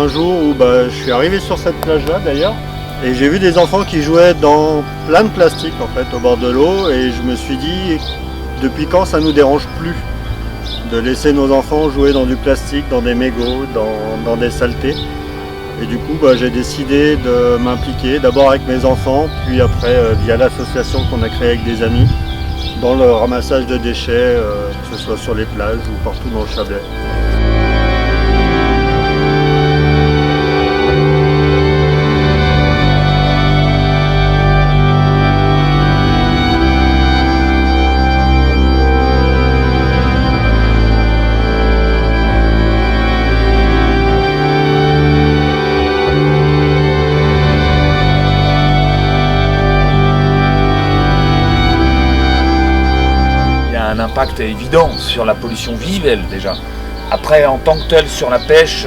un jour où je suis arrivé sur cette plage-là d'ailleurs, et j'ai vu des enfants qui jouaient dans plein de plastique en fait au bord de l'eau, et je me suis dit depuis quand ça nous dérange plus de laisser nos enfants jouer dans du plastique, dans des mégots, dans des saletés. Et du coup j'ai décidé de m'impliquer d'abord avec mes enfants, puis après via l'association qu'on a créée avec des amis dans le ramassage de déchets, que ce soit sur les plages ou partout dans le Chablais. Un impact évident sur la pollution visuelle déjà. Après, en tant que tel, sur la pêche,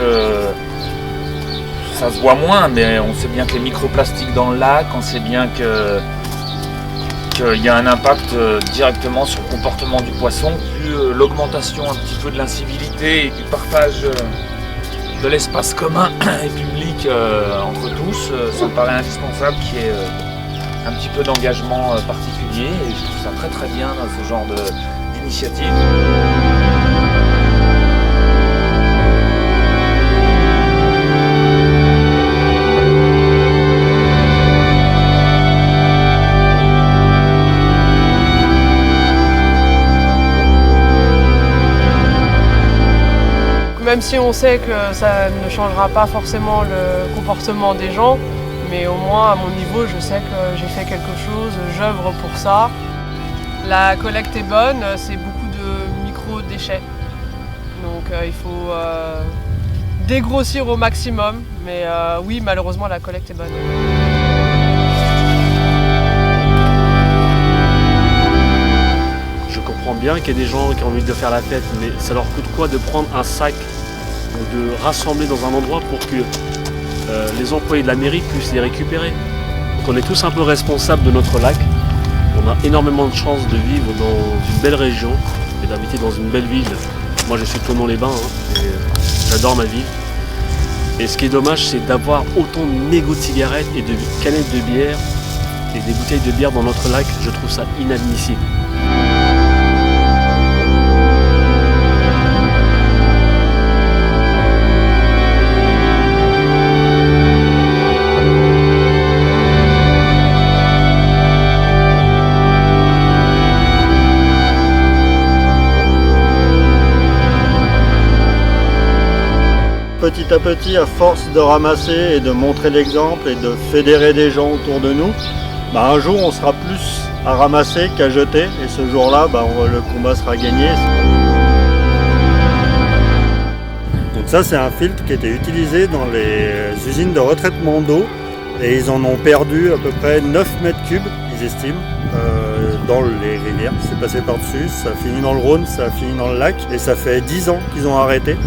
ça se voit moins, mais on sait bien que les microplastiques dans le lac, on sait bien qu'il y a un impact directement sur le comportement du poisson, plus l'augmentation un petit peu de l'incivilité et du partage de l'espace commun et public entre tous, ça me paraît indispensable qu'il y ait un petit peu d'engagement particulier, et je trouve ça très très bien dans ce genre d'initiative. Même si on sait que ça ne changera pas forcément le comportement des gens, mais au moins à mon niveau, je sais que j'ai fait quelque chose, j'œuvre pour ça. La collecte est bonne, c'est beaucoup de micro-déchets. Donc il faut dégrossir au maximum, mais oui, malheureusement, la collecte est bonne. Je comprends bien qu'il y a des gens qui ont envie de faire la fête, mais ça leur coûte quoi de prendre un sac ou de rassembler dans un endroit pour que les employés de la mairie puissent les récupérer. Donc on est tous un peu responsables de notre lac. On a énormément de chance de vivre dans une belle région et d'habiter dans une belle ville. Moi je suis de Thonon-les-Bains, et j'adore ma ville. Et ce qui est dommage, c'est d'avoir autant de mégots de cigarettes et de canettes de bière et des bouteilles de bière dans notre lac. Je trouve ça inadmissible. Petit à petit, à force de ramasser et de montrer l'exemple et de fédérer des gens autour de nous, un jour on sera plus à ramasser qu'à jeter, et ce jour-là, le combat sera gagné. Donc ça, c'est un filtre qui était utilisé dans les usines de retraitement d'eau, et ils en ont perdu à peu près 9 mètres cubes, ils estiment, dans les rivières. C'est passé par-dessus, ça a fini dans le Rhône, ça a fini dans le lac, et ça fait 10 ans qu'ils ont arrêté.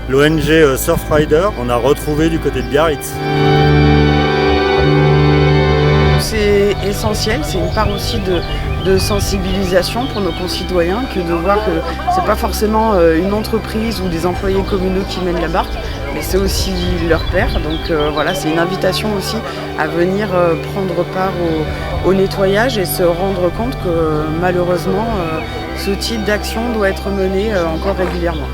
L'ONG Surfrider, on a retrouvé du côté de Biarritz. C'est essentiel, c'est une part aussi de sensibilisation pour nos concitoyens que de voir que c'est pas forcément une entreprise ou des employés communaux qui mènent la barque, mais c'est aussi leur père. Donc voilà, c'est une invitation aussi à venir prendre part au nettoyage et se rendre compte que malheureusement ce type d'action doit être mené encore régulièrement.